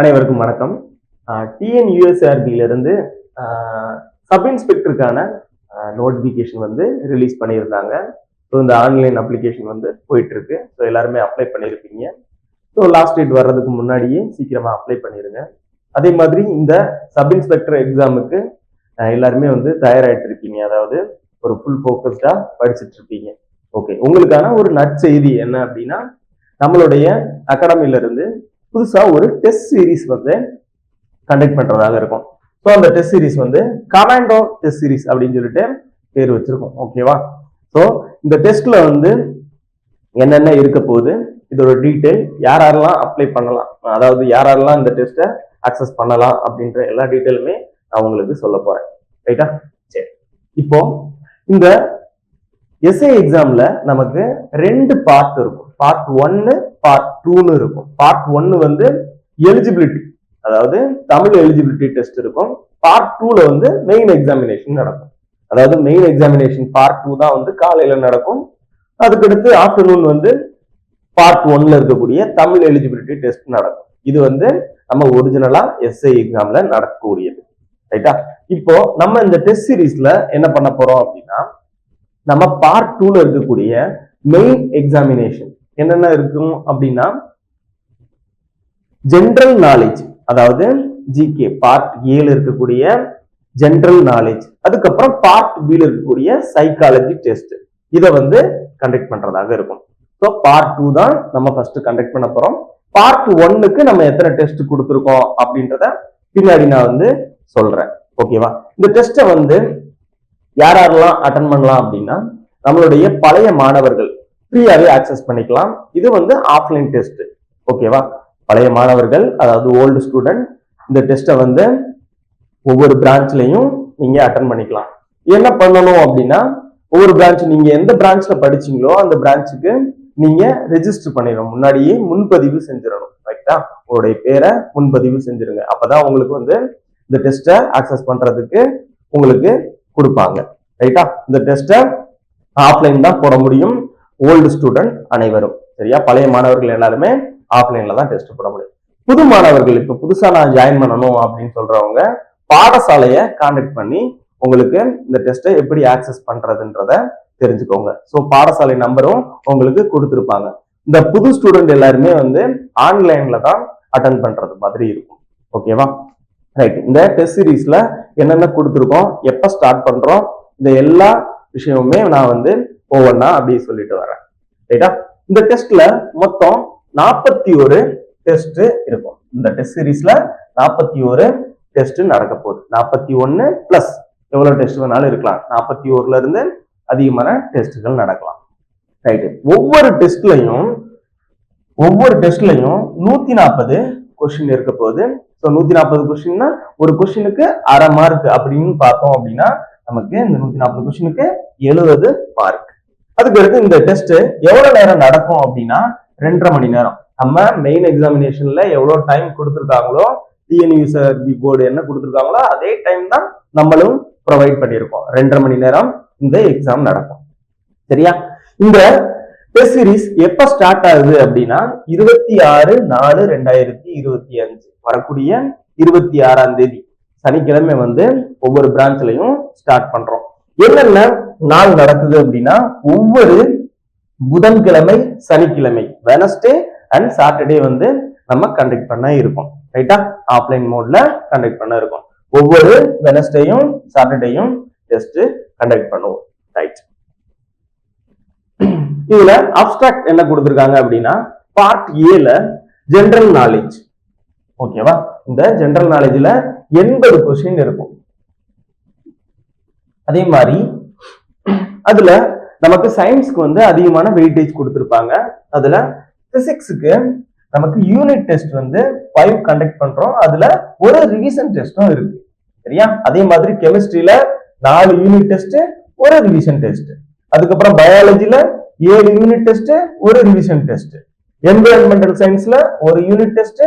அனைவருக்கும் வணக்கம். டிஎன்யூஎஸ்ஆர்பியிலிருந்து sub இன்ஸ்பெக்டருக்கான notification வந்து ரிலீஸ் பண்ணியிருந்தாங்க. ஸோ இந்த ஆன்லைன் அப்ளிகேஷன் வந்து போயிட்டு இருக்கு. ஸோ எல்லாருமே அப்ளை பண்ணியிருப்பீங்க. ஸோ லாஸ்ட் டேட் வர்றதுக்கு முன்னாடியே சீக்கிரமா அப்ளை பண்ணிருங்க. அதே மாதிரி இந்த சப் இன்ஸ்பெக்டர் எக்ஸாமுக்கு எல்லாருமே வந்து தயாராகிட்டு இருக்கீங்க. அதாவது ஒரு ஃபுல் ஃபோக்கஸ்டா படிச்சுட்டு இருப்பீங்க. ஓகே, உங்களுக்கான ஒரு நற்செய்தி என்ன அப்படின்னா, நம்மளுடைய அகாடமில இருந்து புதுசா ஒரு டெஸ்ட் சீரீஸ் வந்து கண்டக்ட் பண்றதாக இருக்கும். ஸோ அந்த டெஸ்ட் சீரீஸ் வந்து கமாண்டோ டெஸ்ட் சீரீஸ் அப்படின்னு சொல்லிட்டு பேர் வச்சிருக்கோம். ஓகேவா? ஸோ இந்த டெஸ்ட்ல வந்து என்னென்ன இருக்க போகுது, இதோட டீட்டெயில், யாரெல்லாம் அப்ளை பண்ணலாம், அதாவது யாரெல்லாம் இந்த டெஸ்ட்டை அக்சஸ் பண்ணலாம் அப்படின்ற எல்லா டீட்டெயிலுமே நான் உங்களுக்கு சொல்ல போறேன். ரைட்டா? சரி, இப்போ இந்த எஸ்ஏ எக்ஸாம்ல நமக்கு ரெண்டு பார்ட் இருக்கும். பார்ட் 1, பார்ட் 2ன்னு இருக்கும். பார்ட் 1 வந்து எலிஜிபிலிட்டி, அதாவது தமிழ் எலிஜிபிலிட்டி டெஸ்ட் இருக்கும். பார்ட் 2ல வந்து மெயின் எக்ஸாமினேஷன் நடக்கும். அதாவது மெயின் எக்ஸாமினேஷன் பார்ட் 2 தான் வந்து காலையில நடக்கும். அதுக்கடுத்து ஆஃப்டர்நூன் வந்து பார்ட் 1ல இருக்கக்கூடிய தமிழ் எலிஜிபிலிட்டி டெஸ்ட் நடக்கும். இது வந்து நம்ம ஒரிஜினலா எஸ்ஏ எக்ஸாம்ல நடக்கக்கூடியது. ரைட்டா? இப்போ நம்ம இந்த டெஸ்ட் சீரீஸ்ல என்ன பண்ண போறோம் அப்படின்னா, நம்ம பார்ட் 2ல இருக்கக்கூடிய மெயின் எக்ஸாமினேஷன் என்னென்ன இருக்கும் அப்படின்னா, ஜெனரல் நாலேஜ், அதாவது ஜிகே பார்ட் ஏல இருக்கக்கூடிய ஜெனரல் நாலேஜ், அதுக்கப்புறம் பார்ட் பில இருக்கக்கூடிய சைக்காலஜி டெஸ்ட், இதை வந்து கண்டக்ட் பண்றதாக இருக்கும். ஸோ பார்ட் 2 தான் நம்ம ஃபர்ஸ்ட் கண்டக்ட் பண்ண போறோம். பார்ட் 1க்கு நம்ம எத்தனை டெஸ்ட் கொடுத்துருக்கோம் அப்படின்றத பின்னாடி நான் வந்து சொல்றேன். ஓகேவா? இந்த டெஸ்ட்டை வந்து யாரெல்லாம் அட்டன் பண்ணலாம் அப்படின்னா, நம்மளுடைய பழைய மாணவர்கள் ஃப்ரீயாவே ஆக்சஸ் பண்ணிக்கலாம். இது வந்து ஆஃப்லைன் டெஸ்ட். ஓகேவா? பழைய மாணவர்கள், அதாவது ஓல்டு ஸ்டூடெண்ட், இந்த டெஸ்ட்டை வந்து ஒவ்வொரு பிரான்ச்லயும் நீங்க அட்டன் பண்ணிக்கலாம். என்ன பண்ணணும் அப்படின்னா, ஒவ்வொரு பிரான்ச், நீங்க எந்த பிரான்ச்ல படிச்சீங்களோ அந்த பிரான்ச்சுக்கு நீங்க ரெஜிஸ்டர் பண்ணிடணும். முன்னாடியே முன்பதிவு செஞ்சிடணும். ரைட்டா? உங்களுடைய பேரை முன்பதிவு செஞ்சிருங்க. அப்பதான் உங்களுக்கு வந்து இந்த டெஸ்ட்டை ஆக்சஸ் பண்றதுக்கு உங்களுக்கு கொடுப்பாங்க. ரைட்டா? இந்த டெஸ்ட்டை ஆஃப்லைன் தான் போட முடியும், ஓல்டு ஸ்டூடெண்ட் அனைவரும். சரியா? பழைய மாணவர்கள் எல்லாருமே ஆஃப்லைன்ல தான் டெஸ்ட் போட முடியும். புது மாணவர்கள், இப்ப புதுசா நான் ஜாயின் பண்ணணும் அப்படின்னு சொல்றவங்க பாடசாலையை கான்டாக்ட் பண்ணி உங்களுக்கு இந்த டெஸ்ட்டை எப்படி ஆக்சஸ் பண்றதுன்றத தெரிஞ்சுக்கோங்க. ஸோ பாடசாலை நம்பரும் உங்களுக்கு கொடுத்துருப்பாங்க. இந்த புது ஸ்டூடெண்ட் எல்லாருமே வந்து ஆன்லைன்ல தான் அட்டன் பண்றது மாதிரி இருக்கும். ஓகேவா? ரைட். இந்த டெஸ்ட் சீரீஸ்ல என்னென்ன கொடுத்துருக்கோம், எப்ப ஸ்டார்ட் பண்றோம், இந்த எல்லா விஷயமுமே நான் வந்து ஒவ்வொன்னா அப்படியே சொல்லிட்டு வரேன். ரைட்டா? இந்த டெஸ்ட்ல மொத்தம் 41 டெஸ்ட் இருக்கும். இந்த டெஸ்ட் சீரீஸ்ல 41 டெஸ்ட் நடக்க போகுது. 41 பிளஸ் எவ்வளவு டெஸ்ட் வேணாலும் இருக்கலாம். 41ல இருந்து அதிகமான டெஸ்ட்கள் நடக்கலாம். ரைட். ஒவ்வொரு டெஸ்ட்லயும் 140 கொஸ்டின் இருக்க போகுது. ஸோ 140 கொஸ்டின்னா ஒரு கொஸ்டினுக்கு அரை மார்க் அப்படின்னு பார்த்தோம் அப்படின்னா, நமக்கு இந்த 140 கொஸ்டினுக்கு 70 மார்க். அதுக்கடுத்து இந்த டெஸ்ட் எவ்வளவு நேரம் நடக்கும் அப்படின்னா 2.5 மணி நேரம். நம்ம மெயின் எக்ஸாமினேஷன்ல எவ்வளவு டைம் கொடுத்துருக்காங்களோ, டிஎன்யூஎஸ்ஆர்பி போர்டு என்ன கொடுத்துருக்காங்களோ அதே டைம் தான் நம்மளும் ப்ரொவைட் பண்ணியிருக்கோம். 2.5 மணி நேரம் இந்த எக்ஸாம் நடக்கும். சரியா? இந்த டெஸ்ட் சீரீஸ் எப்ப ஸ்டார்ட் ஆகுது அப்படின்னா 26/4/2025 வரக்கூடிய 26ஆம் தேதி சனிக்கிழமை வந்து ஒவ்வொரு பிரான்ச்லயும் ஸ்டார்ட் பண்றோம். என்னென்ன நாள் நடக்குது அப்படின்னா, ஒவ்வொரு புதன்கிழமை, சனிக்கிழமை, வெனஸ்டே அண்ட் சாட்டர்டே வந்து நம்ம கண்டக்ட் பண்ண இருக்கோம். ரைட்டா? ஆஃப்லைன் மோட்ல கண்டக்ட் பண்ண இருக்கோம். ஒவ்வொரு வெனஸ்டேயும் சாட்டர்டேயும் டெஸ்ட் கண்டக்ட் பண்ணுவோம். ரைட். இதுல அப்ஸ்ட்ராக்ட் என்ன கொடுத்திருக்காங்க அப்படின்னா, பார்ட் ஏல ஜெனரல் நாலேஜ். ஓகேவா? இந்த ஜெனரல் நாலேஜ்ல 80 கொஸ்டின் இருக்கும். அதே மாதிரி அதுல நமக்கு சயின்ஸ்க்கு வந்து அதிகமான வெயிட்டேஜ் கொடுத்திருப்பாங்க. அதுல பிசிக்ஸுக்கு நமக்கு யூனிட் டெஸ்ட் வந்து 5 கண்டக்ட் பண்றோம். அதுல ஒரு ரிவிஷன் டெஸ்டும் இருக்கு. சரியா? அதே மாதிரி கெமிஸ்ட்ரியில 4 யூனிட் டெஸ்ட், ஒரு ரிவிஷன் டெஸ்ட். அதுக்கப்புறம் பயாலஜில 7 யூனிட் டெஸ்ட், ஒரு ரிவிஷன் டெஸ்ட். என்விரான்மெண்டல் சயின்ஸ்ல ஒரு யூனிட் டெஸ்ட்,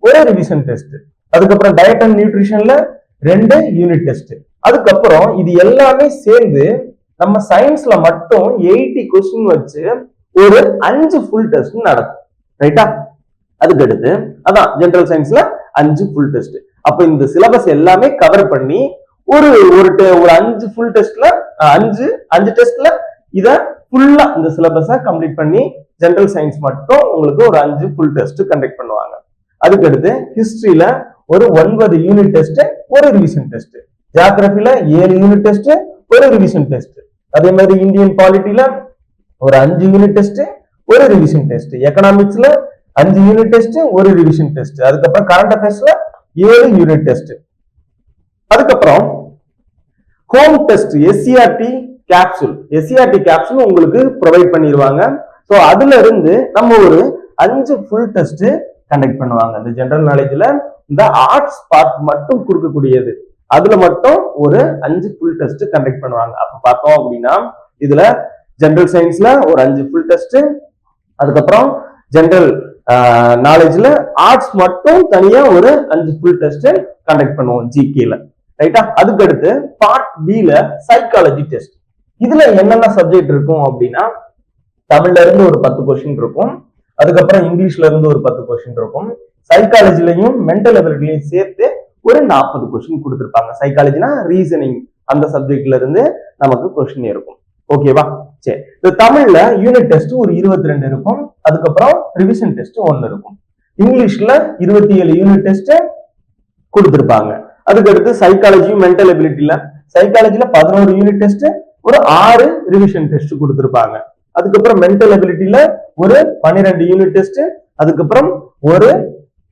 ஒரு ரிவிஷன் டெஸ்ட். அதுக்கப்புறம் டயட் அண்ட் நியூட்ரிஷன்ல 2 யூனிட் டெஸ்ட். அதுக்கப்புறம் இது எல்லாமே சேர்ந்து நம்ம சயின்ஸ்ல மட்டும் 80 கொஸ்டின் வச்சு ஒரு 5 ஃபுல் டெஸ்ட் நடக்கும். ரைட்டா? அதுக்கு அடுத்து அதான் ஜெனரல் சயின்ஸ்ல 5 ஃபுல் டெஸ்ட். அப்ப இந்த சிலபஸ் எல்லாமே கவர் பண்ணி ஒரு ஒரு 5 ஃபுல் டெஸ்ட்ல 5 டெஸ்ட்ல இத ஃபுல்லா இந்த சிலபஸை கம்ப்ளீட் பண்ணி ஜெனரல் சயின்ஸ் மட்டும் உங்களுக்கு ஒரு 5 ஃபுல் டெஸ்ட் கண்டக்ட் பண்ணுவாங்க. அதுக்கடுத்து ஹிஸ்டரியில ஒரு 9 யூனிட் டெஸ்ட், ஒரு ரிவிஷன் டெஸ்ட். ஜியோகிராஃபில 7 யூனிட் டெஸ்ட், ஒரு ரிவிஷன் டெஸ்ட். அதே மாதிரி இந்தியன் பாலிட்டில ஒரு 5 யூனிட் டெஸ்ட், ஒரு ரிவிஷன் டெஸ்ட். எக்கனாமிக்ஸ்ல 5 யூனிட் டெஸ்ட், ஒரு ரிவிஷன் டெஸ்ட். அதுக்கப்புறம் கரண்ட் அஃபேர்ஸ்ல 7 யூனிட் டெஸ்ட். அதுக்கப்புறம் ஹோம் டெஸ்ட் SCRT கேப்சூல் உங்களுக்கு ப்ரொவைட் பண்ணிடுவாங்க. ஸோ அதுல இருந்து நம்ம ஒரு 5 ஃபுல் டெஸ்ட் கண்டக்ட் பண்ணுவாங்க. இந்த ஜெனரல் நாலேஜ்ல இந்த ஆர்ட்ஸ் பார்ட் மட்டும் கொடுக்கக்கூடியது, அதுல மட்டும் ஒரு 5 ஃபுல் டெஸ்ட் கண்டக்ட் பண்ணுவாங்க. அப்ப பார்த்தோம் அப்படின்னா இதுல ஜெனரல் சயின்ஸ்ல ஒரு 5 ஃபுல் டெஸ்ட், அதுக்கப்புறம் ஜெனரல் நாலேஜ்ல ஆர்ட்ஸ் மட்டும் தனியா ஒரு 5 ஃபுல் டெஸ்ட் கண்டக்ட் பண்ணுவோம் ஜிகேல. ரைட்டா? அதுக்கு அடுத்து பார்ட் பில சைக்காலஜி டெஸ்ட். இதுல என்னென்ன சப்ஜெக்ட் இருக்கும் அப்படின்னா தமிழ்ல இருந்து ஒரு 10 கொஸ்டின் இருக்கும், அதுக்கப்புறம் இங்கிலீஷ்ல இருந்து ஒரு 10 கொஸ்டின் இருக்கும், சைக்காலஜிலையும் மென்டல் எபிலிட்டிலையும் சேர்த்து ஒரு 40 கொஸ்டின் கொடுத்திருப்பாங்க. சைக்காலஜினா ரீசனிங், அந்த சப்ஜெக்ட்ல இருந்து நமக்கு கொஸ்டின் இருக்கும். ஓகேவா? சரி, இந்த தமிழ்ல யூனிட் டெஸ்ட் ஒரு 22 இருக்கும், அதுக்கப்புறம் ரிவிஷன் டெஸ்ட் 1 இருக்கும். இங்கிலீஷ்ல 27 யூனிட் டெஸ்ட் கொடுத்திருப்பாங்க. அதுக்கடுத்து சைக்காலஜியும் மென்டல் எபிலிட்டில சைக்காலஜில 11 யூனிட் டெஸ்ட், ஒரு 6 ரிவிஷன் டெஸ்ட் கொடுத்திருப்பாங்க. அதுக்கப்புறம் மென்டல் எபிலிட்டில ஒரு 12 யூனிட் டெஸ்ட், அதுக்கப்புறம் ஒரு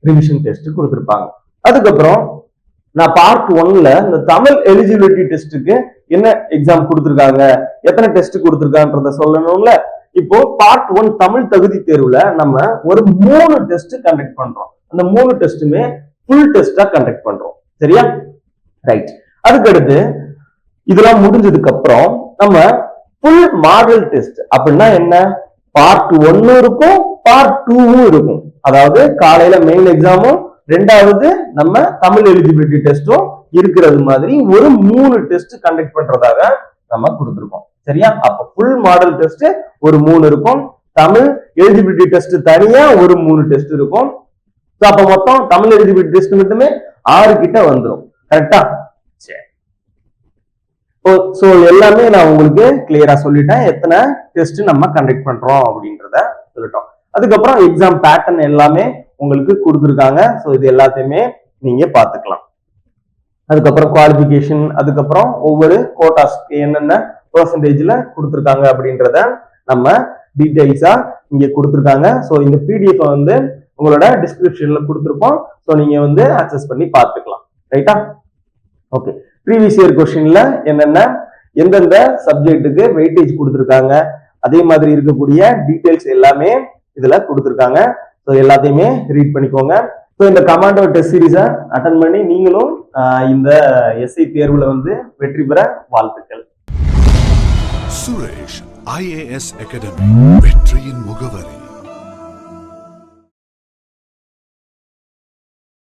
ரிவிஷன் டெஸ்ட் கொடுத்திருப்பாங்க. அதுக்கப்புறம் நான் பார்ட் 1ல இந்த தமிழ் எலிஜிபிலிட்டி டெஸ்ட்டுக்கு என்ன எக்ஸாம் கொடுத்திருக்காங்க, எத்தனை டெஸ்ட் கொடுத்திருக்காங்கன்றத சொல்லணும்ல. இப்போ பார்ட் 1 தமிழ் தகுதி தேர்வுல நம்ம ஒரு 3 டெஸ்ட் கண்டக்ட் பண்றோம். அந்த 3 டெஸ்ட்டுமே ஃபுல் டெஸ்டா கண்டக்ட் பண்றோம். சரியா? ரைட். அதுக்கடுத்து இதெல்லாம் முடிஞ்சதுக்கு அப்புறம் நம்ம ஃபுல் மாடல் டெஸ்ட் அப்படின்னா என்ன, பார்ட் 1 இருக்கும், பார்ட் 2 இருக்கும். அதாவது காலையில மெயின் எக்ஸாமும், ரெண்டாவது நம்ம தமிழ் எலிஜிபிலிட்டி டெஸ்டும் இருக்கிறது மாதிரி ஒரு 3 டெஸ்ட் கண்டக்ட் பண்றதாக நம்ம கொடுத்துருக்கோம். சரியா? அப்ப ஃபுல் மாடல் டெஸ்ட் ஒரு 3 இருக்கும், தமிழ் எலிஜிபிலிட்டி டெஸ்ட் தனியா ஒரு 3 டெஸ்ட் இருக்கும். அப்ப மொத்தம் தமிழ் எலிஜிபிலிட்டி டெஸ்ட் மட்டுமே 6 கிட்ட வந்துடும். கரெக்டா? சரி. சோ எல்லாமே நான் உங்களுக்கு கிளியரா சொல்லிட்டேன், எத்தனை டெஸ்ட் நம்ம கண்டக்ட் பண்றோம் அப்படின்றத சொல்லிட்டோம். அதுக்கப்புறம் எக்ஸாம் பேட்டர்ன் எல்லாமே உங்களுக்கு கொடுத்துருக்காங்க. ஸோ இது எல்லாத்தையுமே நீங்க பாத்துக்கலாம். அதுக்கப்புறம் குவாலிஃபிகேஷன், அதுக்கப்புறம் ஒவ்வொரு கோட்டாஸ்க்கு என்னென்ன பெர்சன்டேஜ்ல கொடுத்துருக்காங்க அப்படின்றத நம்ம டீடைல்ஸா இங்க கொடுத்துருக்காங்க. ஸோ இந்த பிடிஎஃப் வந்து உங்களோட டிஸ்கிரிப்ஷன்ல கொடுத்துருப்போம். ஸோ நீங்க வந்து அக்சஸ் பண்ணி பார்த்துக்கலாம். ரைட்டா? ஓகே. ப்ரீவியஸ் இயர் கொஸ்டின்ல என்னென்ன எந்தெந்த சப்ஜெக்ட்டுக்கு வெயிட்டேஜ் கொடுத்துருக்காங்க, அதே மாதிரி இருக்கக்கூடிய டீடைல்ஸ் எல்லாமே இதுல கொடுத்துருக்காங்க. ஸோ எல்லாத்தையுமே ரீட் பண்ணிக்கோங்க. ஸோ இந்த கமாண்டோ டெஸ்ட் சீரீஸை அட்டன் பண்ணி நீங்களும் இந்த எஸ்ஐ தேர்வுல வந்து வெற்றி பெற வாழ்த்துக்கள். சுரேஷ் IAS அகாடமி, வெற்றியின் முகவரி.